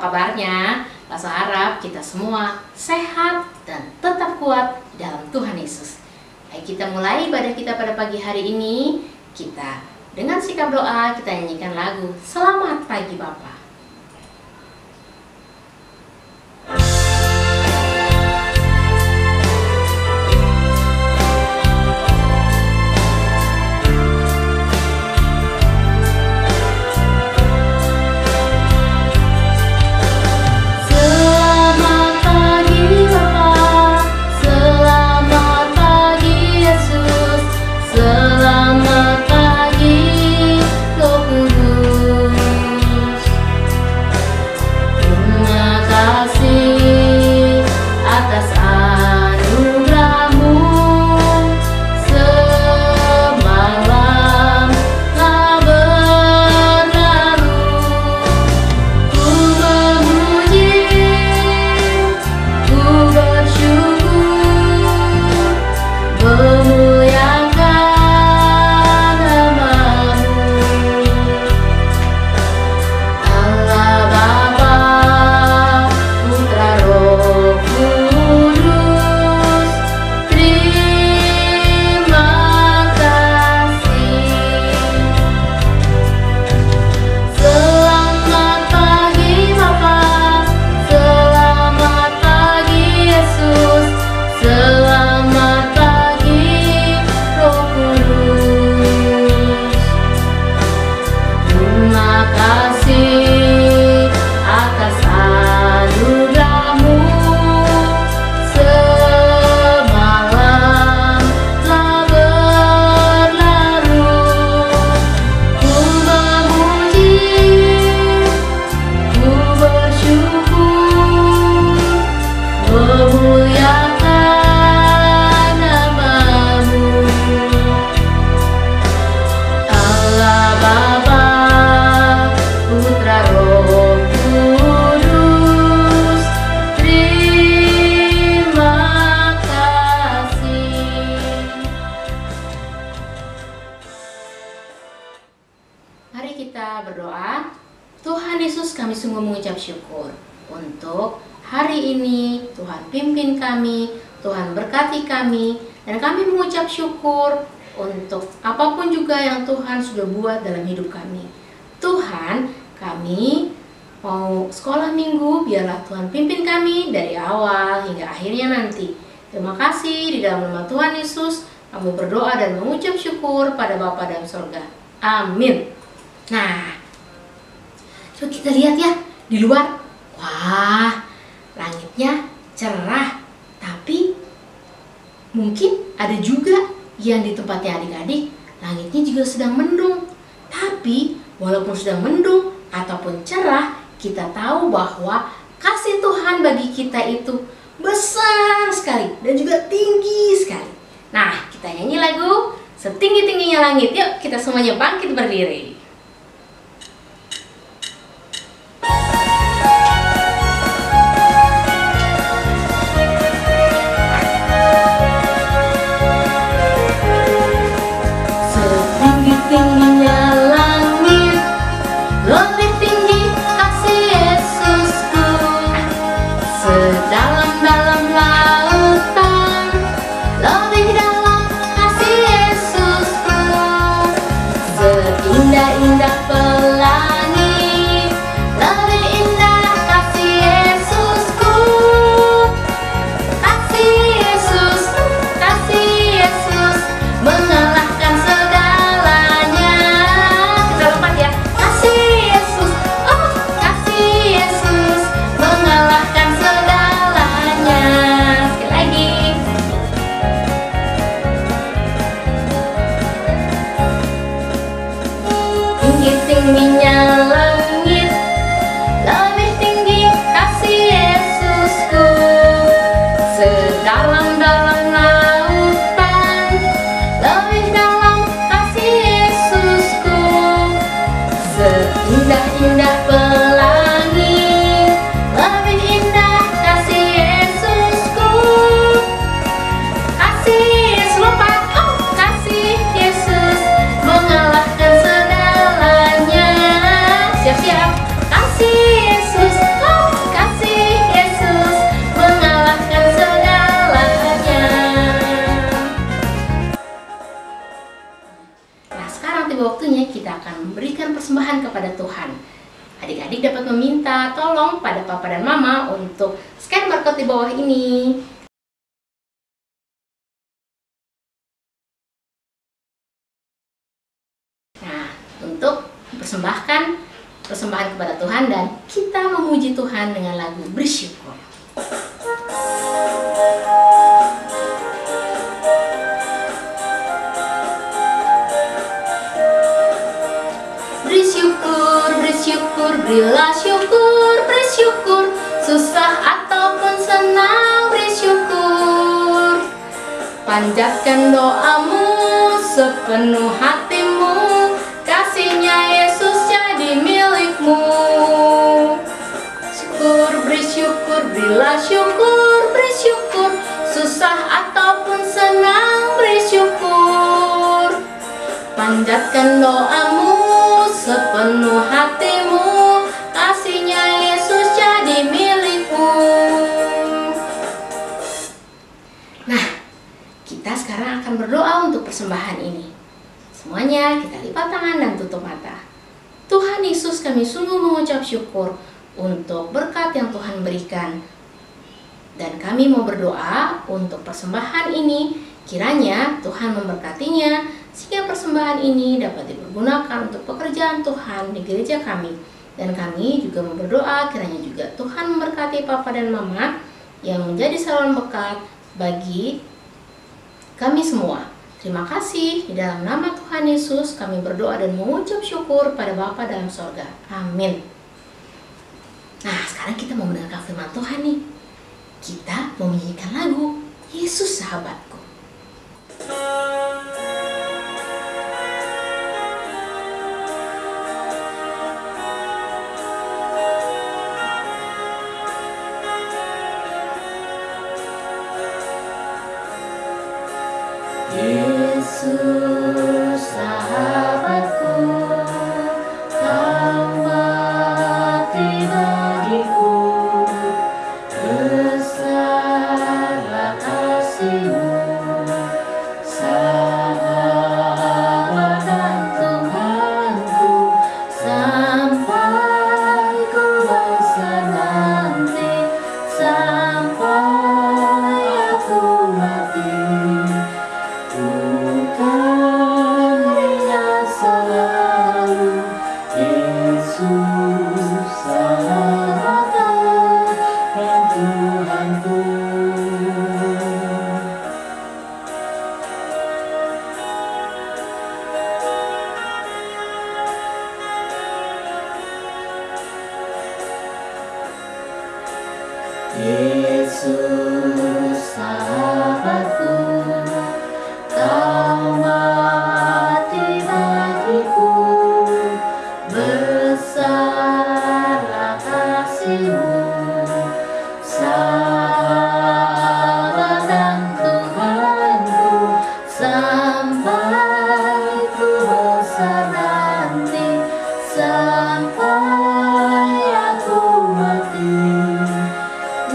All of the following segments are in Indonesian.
kabarnya? Rasa harap kita semua sehat dan tetap kuat dalam Tuhan Yesus. Ayo kita mulai ibadah kita pada pagi hari ini. Kita dengan sikap doa kita nyanyikan lagu Selamat Pagi Bapa. Mari kita berdoa. Tuhan Yesus, kami sungguh mengucap syukur untuk hari ini. Tuhan pimpin kami, Tuhan berkati kami, dan kami mengucap syukur untuk apapun juga yang Tuhan sudah buat dalam hidup kami. Tuhan, kami mau sekolah minggu, biarlah Tuhan pimpin kami dari awal hingga akhirnya nanti. Terima kasih, di dalam nama Tuhan Yesus kami berdoa dan mengucap syukur pada Bapa dalam surga. Amin. Nah, coba kita lihat ya di luar. Wah, langitnya cerah. Tapi mungkin ada juga yang di tempatnya adik-adik, langitnya juga sedang mendung. Tapi walaupun sedang mendung ataupun cerah, kita tahu bahwa kasih Tuhan bagi kita itu besar sekali dan juga tinggi sekali. Nah, kita nyanyi lagu Setinggi-tingginya Langit. Yuk, kita semuanya bangkit berdiri. Setinggi-tingginya langit, lebih tinggi kasih Yesusku. Sedalam-dalam lautan, lebih dalam kasih Yesusku. Seindah persembahan kepada Tuhan. Adik-adik dapat meminta tolong pada papa dan mama untuk scan barcode di bawah ini. Nah, untuk persembahkan persembahan kepada Tuhan dan kita memuji Tuhan dengan lagu bersyukur. Bersyukur, bersyukur, berilah syukur, bersyukur, susah ataupun senang bersyukur. Panjatkan doamu sepenuh hatimu, kasihnya Yesus jadi milikmu. Syukur, bersyukur, berilah syukur, bersyukur, susah ataupun senang bersyukur. Panjatkan doamu sepenuh hatimu, kasihnya Yesus jadi milikmu. Nah, kita sekarang akan berdoa untuk persembahan ini. Semuanya kita lipat tangan dan tutup mata. Tuhan Yesus, kami sungguh mengucap syukur untuk berkat yang Tuhan berikan. Dan kami mau berdoa untuk persembahan ini, kiranya Tuhan memberkatinya, sehingga persembahan ini dapat dipergunakan untuk pekerjaan Tuhan di gereja kami. Dan kami juga mau berdoa kiranya juga Tuhan memberkati papa dan mama yang menjadi saluran berkat bagi kami semua. Terima kasih, di dalam nama Tuhan Yesus kami berdoa dan mengucap syukur pada Bapa dalam sorga. Amin. Nah, sekarang kita mau mendengarkan firman Tuhan nih. Kita mau menyanyikan lagu Yesus Sahabatku. Yesus sahabatku, kau mati bagiku, besarlah kasih-Mu, sahabat dan Tuhanku, sampai ku besar nanti, sampai aku mati. Bukan Dia selalu Yesus sahabat dan Tuhanku. Yesus sahabatku, kau mati bagiku, besarlah kasih-Mu, sahabat dan Tuhanku, sampai ku besar nanti, sampai aku mati.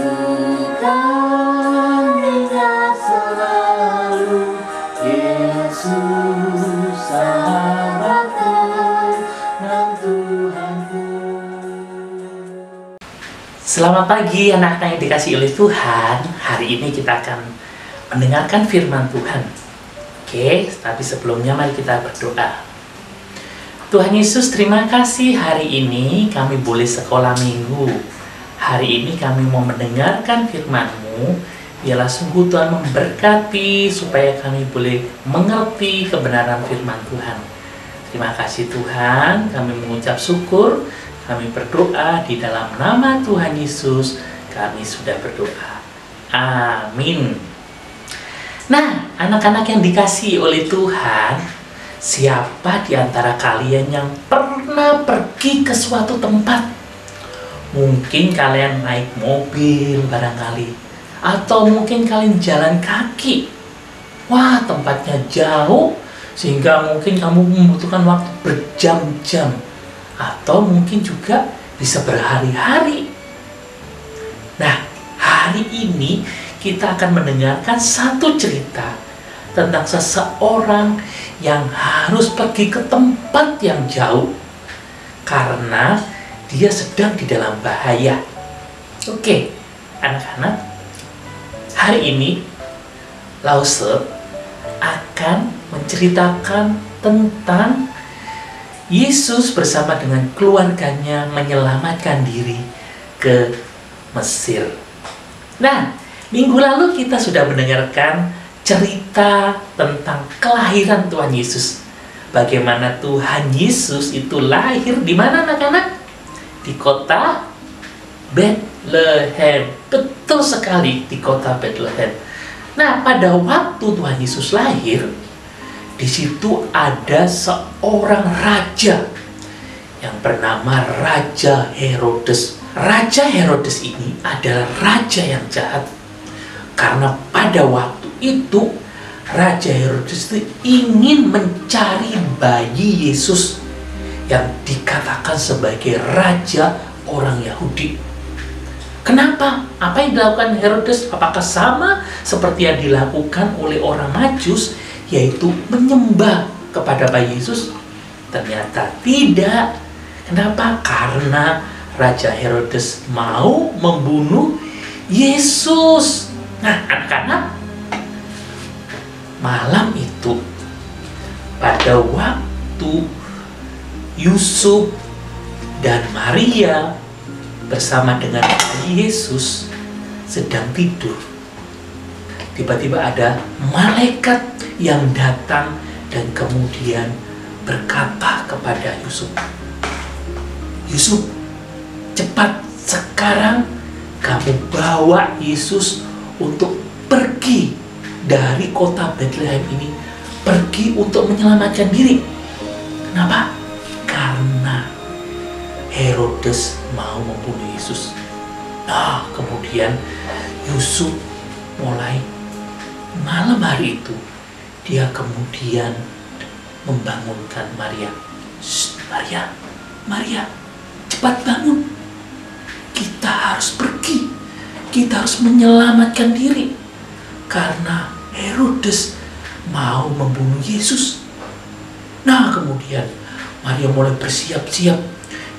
Bukan Dia selalu Yesus sahabat dan Tuhanku. Selamat pagi anak-anak yang dikasihi oleh Tuhan. Hari ini kita akan mendengarkan firman Tuhan. Oke, tapi sebelumnya mari kita berdoa. Tuhan Yesus, terima kasih hari ini kami boleh sekolah minggu. Hari ini kami mau mendengarkan firman-Mu. Biarlah sungguh Tuhan memberkati supaya kami boleh mengerti kebenaran firman Tuhan. Terima kasih Tuhan, kami mengucap syukur, kami berdoa di dalam nama Tuhan Yesus, kami sudah berdoa. Amin. Nah, anak-anak yang dikasihi oleh Tuhan, siapa di antara kalian yang pernah pergi ke suatu tempat? Mungkin kalian naik mobil barangkali, atau mungkin kalian jalan kaki. Wah, tempatnya jauh sehingga mungkin kamu membutuhkan waktu berjam-jam, atau mungkin juga bisa berhari-hari. Nah, hari ini kita akan mendengarkan satu cerita tentang seseorang yang harus pergi ke tempat yang jauh. karena dia sedang di dalam bahaya. Oke, anak-anak, hari ini Lause akan menceritakan tentang Yesus bersama dengan keluarganya menyelamatkan diri ke Mesir. Nah, minggu lalu kita sudah mendengarkan cerita tentang kelahiran Tuhan Yesus. Bagaimana Tuhan Yesus itu lahir di mana, anak-anak? Di kota Bethlehem. Betul sekali, di kota Bethlehem. Nah, pada waktu Tuhan Yesus lahir, di situ ada seorang raja yang bernama Raja Herodes. Raja Herodes ini adalah raja yang jahat, karena pada waktu itu Raja Herodes itu ingin mencari bayi Yesus yang dikatakan sebagai raja orang Yahudi. Kenapa? Apa yang dilakukan Herodes? Apakah sama seperti yang dilakukan oleh orang Majus, yaitu menyembah kepada bayi Yesus? Ternyata tidak. Kenapa? Karena Raja Herodes mau membunuh Yesus. Nah, anak-anak, malam itu pada waktu Yusuf dan Maria bersama dengan Yesus sedang tidur, tiba-tiba ada malaikat yang datang dan kemudian berkata kepada Yusuf, "Yusuf, cepat sekarang kamu bawa Yesus untuk pergi dari kota Bethlehem ini, pergi untuk menyelamatkan diri." Kenapa? Karena Herodes mau membunuh Yesus. Nah, kemudian Yusuf mulai malam hari itu, dia kemudian membangunkan Maria. Maria, Maria, cepat bangun. Kita harus pergi. Kita harus menyelamatkan diri. Karena Herodes mau membunuh Yesus. Nah, kemudian Maria mulai bersiap-siap.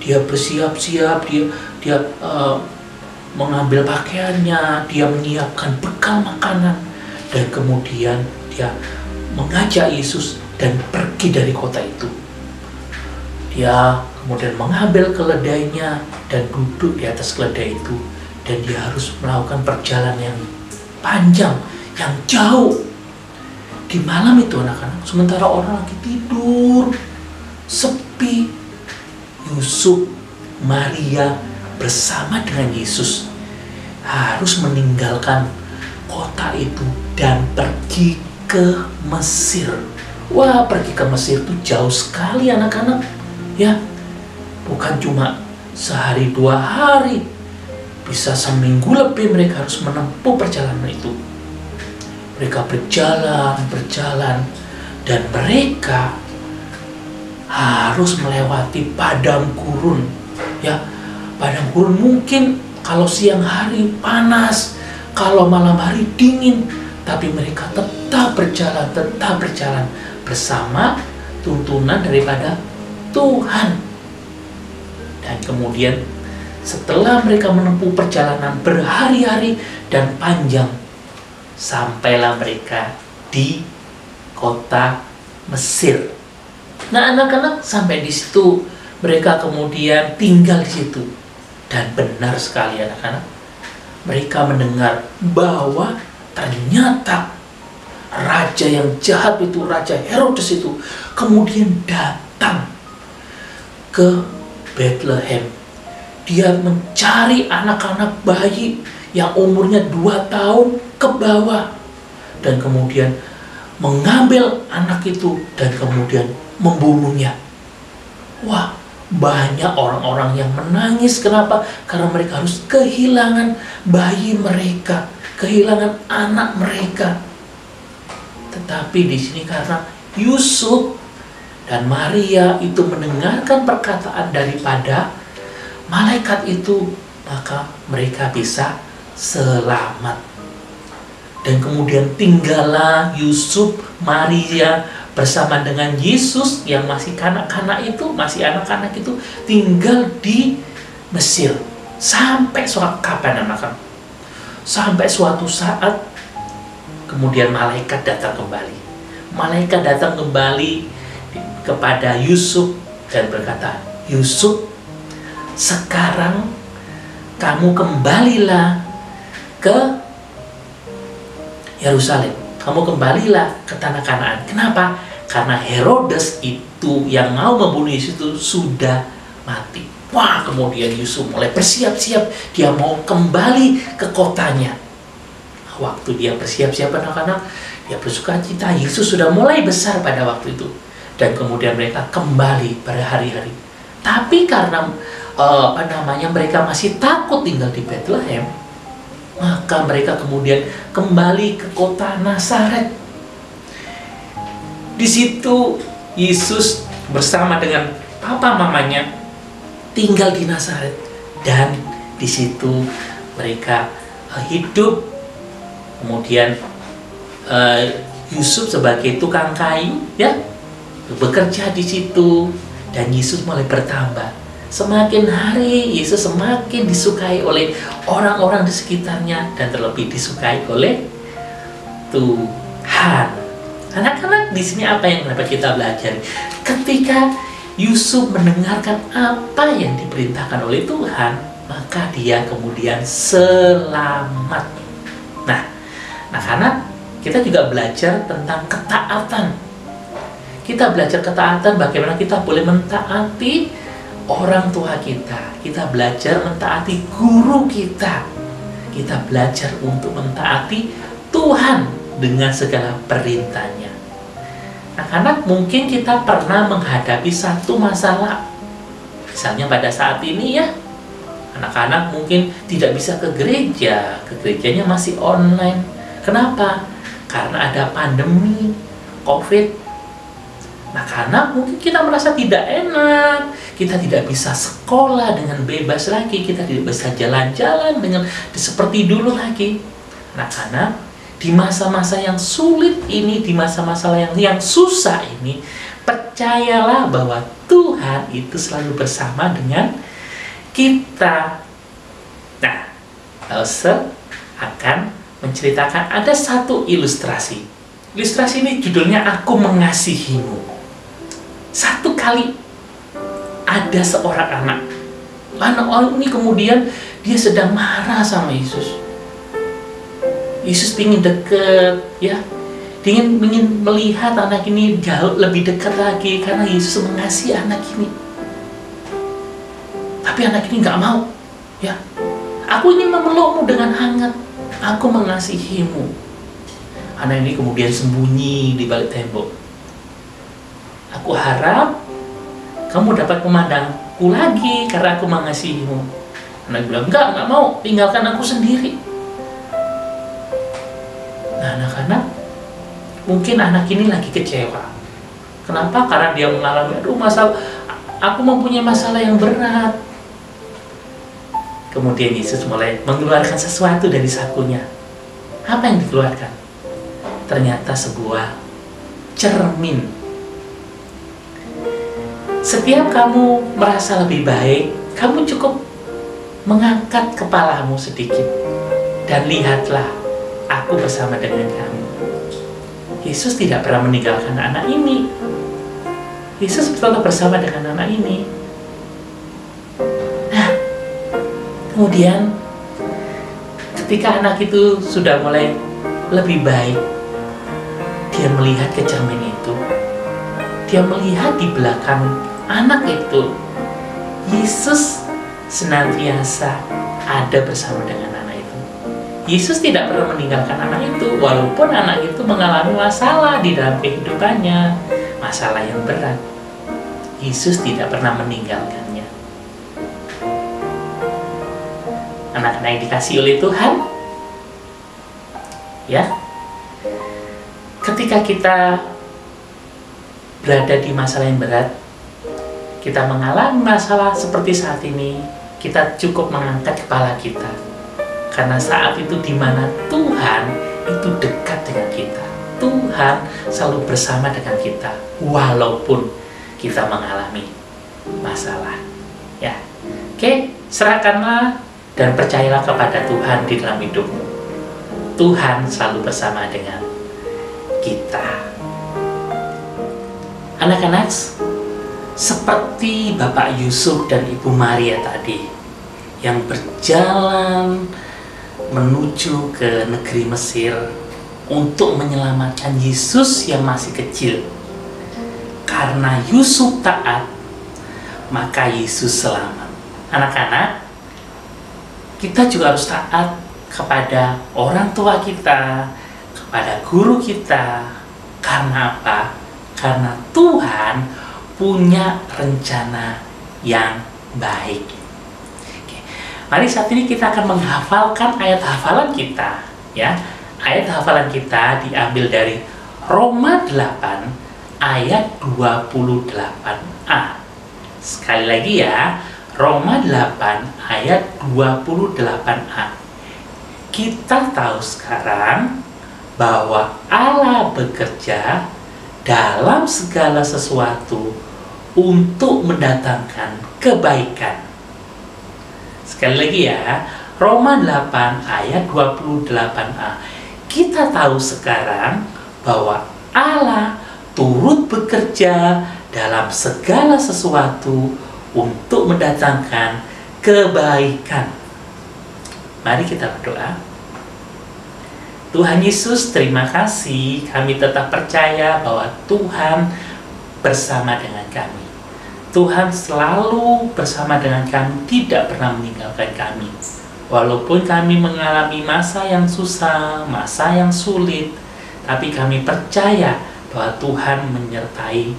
Dia bersiap-siap, dia mengambil pakaiannya, dia menyiapkan bekal makanan, dan kemudian dia mengajak Yesus dan pergi dari kota itu. Dia kemudian mengambil keledainya dan duduk di atas keledai itu, dan dia harus melakukan perjalanan yang panjang, yang jauh. Di malam itu, anak-anak, sementara orang lagi tidur, sepi, Yusuf, Maria bersama dengan Yesus harus meninggalkan kota itu dan pergi ke Mesir. Wah, pergi ke Mesir itu jauh sekali, anak-anak. Ya, bukan cuma sehari 2 hari, bisa seminggu lebih mereka harus menempuh perjalanan itu. Mereka berjalan, dan mereka harus melewati padang gurun. Ya, padang gurun mungkin kalau siang hari panas, kalau malam hari dingin, tapi mereka tetap berjalan bersama tuntunan daripada Tuhan. Dan kemudian setelah mereka menempuh perjalanan berhari-hari dan panjang, sampailah mereka di kota Mesir. Nah, anak-anak, sampai di situ mereka kemudian tinggal di situ. Dan benar sekali, anak-anak, mereka mendengar bahwa ternyata raja yang jahat itu, Raja Herodes itu, kemudian datang ke Bethlehem. Dia mencari anak-anak bayi yang umurnya 2 tahun ke bawah, dan kemudian mengambil anak itu dan kemudian membunuhnya. Wah, banyak orang-orang yang menangis. Kenapa? Karena mereka harus kehilangan bayi mereka, kehilangan anak mereka. Tetapi di sini karena Yusuf dan Maria itu mendengarkan perkataan daripada malaikat itu, maka mereka bisa selamat. Dan kemudian tinggallah Yusuf, Maria bersama dengan Yesus yang masih kanak-kanak itu, masih anak-anak itu tinggal di Mesir. Sampai suatu kapan anak-anak? Sampai suatu saat kemudian malaikat datang kembali. Malaikat datang kembali kepada Yusuf dan berkata, Yusuf, sekarang kamu kembalilah ke Yerusalem. Kamu kembalilah ke tanah Kanaan. Kenapa? Karena Herodes itu yang mau membunuh Yesus itu sudah mati. Wah, kemudian Yusuf mulai bersiap-siap. Dia mau kembali ke kotanya. Waktu dia bersiap-siap anak-anak, dia bersukacita. Yesus sudah mulai besar pada waktu itu. Dan kemudian mereka kembali pada hari-hari. Tapi karena mereka masih takut tinggal di Bethlehem, maka mereka kemudian kembali ke kota Nazaret. Di situ Yesus bersama dengan papa mamanya tinggal di Nazaret, dan di situ mereka hidup. Kemudian Yusuf sebagai tukang kayu, ya, bekerja di situ, dan Yesus mulai bertambah. Semakin hari Yesus semakin disukai oleh orang-orang di sekitarnya, dan terlebih disukai oleh Tuhan. Anak-anak, di sini apa yang dapat kita belajar? Ketika Yusuf mendengarkan apa yang diperintahkan oleh Tuhan, maka dia kemudian selamat. Nah, anak-anak, kita juga belajar tentang ketaatan. Kita belajar ketaatan, bagaimana kita boleh mentaati orang tua kita. Kita belajar mentaati guru kita. Kita belajar untuk mentaati Tuhan dengan segala perintahnya. Anak-anak, mungkin kita pernah menghadapi satu masalah. Misalnya pada saat ini, ya, anak-anak mungkin tidak bisa ke gereja. Ke gerejanya masih online. Kenapa? Karena ada pandemi COVID. Anak-anak mungkin kita merasa tidak enak, kita tidak bisa sekolah dengan bebas lagi, kita tidak bisa jalan-jalan dengan seperti dulu lagi. Anak-anak, di masa-masa yang sulit ini, di masa-masa yang susah ini, percayalah bahwa Tuhan itu selalu bersama dengan kita. Nah, Elsa akan menceritakan ada satu ilustrasi. Ilustrasi ini judulnya Aku Mengasihimu. Satu kali ada seorang anak ini kemudian dia sedang marah sama Yesus. Yesus ingin deket, ya, ingin melihat anak ini jauh lebih dekat lagi karena Yesus mengasihi anak ini. Tapi anak ini nggak mau, ya. Aku ingin memelukmu dengan hangat. Aku mengasihimu. Anak ini kemudian sembunyi di balik tembok. Aku harap kamu dapat memandangku lagi karena aku mengasihimu. Anak bilang, enggak mau, tinggalkan aku sendiri. Nah, anak-anak, mungkin anak ini lagi kecewa. Kenapa? Karena dia mengalami, aku mempunyai masalah yang berat. Kemudian Yesus mulai mengeluarkan sesuatu dari sakunya. Apa yang dikeluarkan? Ternyata sebuah cermin. Setiap kamu merasa lebih baik, kamu cukup mengangkat kepalamu sedikit dan lihatlah, aku bersama dengan kamu. Yesus tidak pernah meninggalkan anak ini. Yesus tetap bersama dengan anak ini. Nah, kemudian ketika anak itu sudah mulai lebih baik, dia melihat ke cermin itu. Dia melihat di belakang anak itu, Yesus senantiasa ada bersama dengan anak itu. Yesus tidak pernah meninggalkan anak itu, walaupun anak itu mengalami masalah di dalam kehidupannya, masalah yang berat. Yesus tidak pernah meninggalkannya. Anak-anak yang dikasihi oleh Tuhan, ya, ketika kita berada di masalah yang berat, kita mengalami masalah seperti saat ini, kita cukup mengangkat kepala kita. Karena saat itu di mana Tuhan itu dekat dengan kita. Tuhan selalu bersama dengan kita walaupun kita mengalami masalah. Ya, oke, serahkanlah dan percayalah kepada Tuhan di dalam hidupmu. Tuhan selalu bersama dengan kita. Anak-anak, seperti Bapak Yusuf dan Ibu Maria tadi yang berjalan menuju ke negeri Mesir untuk menyelamatkan Yesus yang masih kecil. Karena Yusuf taat, maka Yesus selamat. Anak-anak, kita juga harus taat kepada orang tua kita, kepada guru kita. Karena apa? Karena Tuhan punya rencana yang baik. Oke. Mari saat ini kita akan menghafalkan ayat hafalan kita. Ya, ayat hafalan kita diambil dari Roma 8 ayat 28a. Sekali lagi ya, Roma 8 ayat 28a. Kita tahu sekarang bahwa Allah bekerja dalam segala sesuatu untuk mendatangkan kebaikan. Sekali lagi ya, Roma 8 ayat 28a. Kita tahu sekarang bahwa Allah turut bekerja dalam segala sesuatu untuk mendatangkan kebaikan. Mari kita berdoa. Tuhan Yesus, terima kasih. Kami tetap percaya bahwa Tuhan bersama dengan kami. Tuhan selalu bersama dengan kami, tidak pernah meninggalkan kami. Walaupun kami mengalami masa yang susah, masa yang sulit, tapi kami percaya bahwa Tuhan menyertai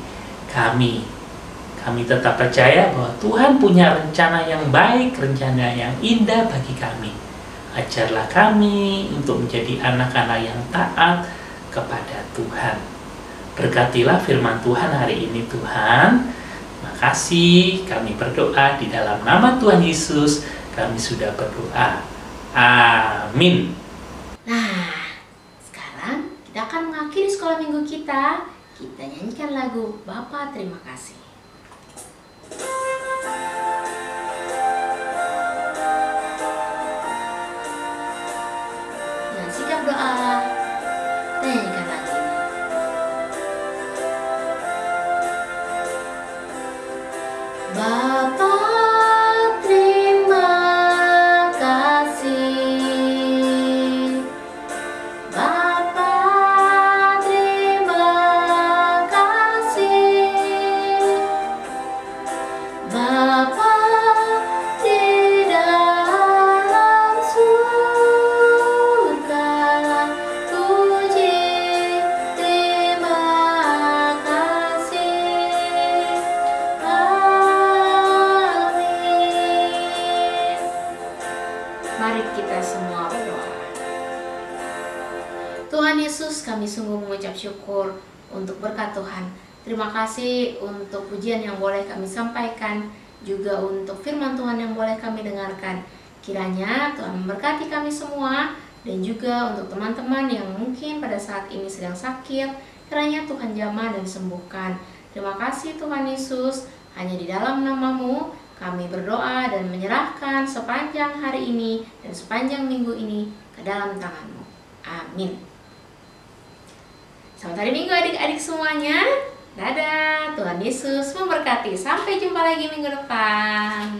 kami. Kami tetap percaya bahwa Tuhan punya rencana yang baik, rencana yang indah bagi kami. Ajarlah kami untuk menjadi anak-anak yang taat kepada Tuhan. Berkatilah firman Tuhan hari ini, Tuhan. Makasih, kami berdoa di dalam nama Tuhan Yesus. Kami sudah berdoa. Amin. Nah, sekarang kita akan mengakhiri sekolah minggu kita. Kita nyanyikan lagu Bapa Terima Kasih. Dan sikap doa, nyanyikan lagi. Bapa terima kasih. Bapa terima kasih. Bapa di dalam surga, puji terima kasih. Amin. Mari kita semua berdoa. Tuhan Yesus, kami sungguh mengucap syukur untuk berkat Tuhan. Terima kasih untuk pujian yang boleh kami sampaikan, juga untuk firman Tuhan yang boleh kami dengarkan. Kiranya Tuhan memberkati kami semua, dan juga untuk teman-teman yang mungkin pada saat ini sedang sakit, kiranya Tuhan jamah dan sembuhkan. Terima kasih Tuhan Yesus, hanya di dalam nama-Mu kami berdoa dan menyerahkan sepanjang hari ini dan sepanjang minggu ini ke dalam tangan-Mu. Amin. Selamat hari Minggu adik-adik semuanya. Dadah, Tuhan Yesus memberkati. Sampai jumpa lagi minggu depan.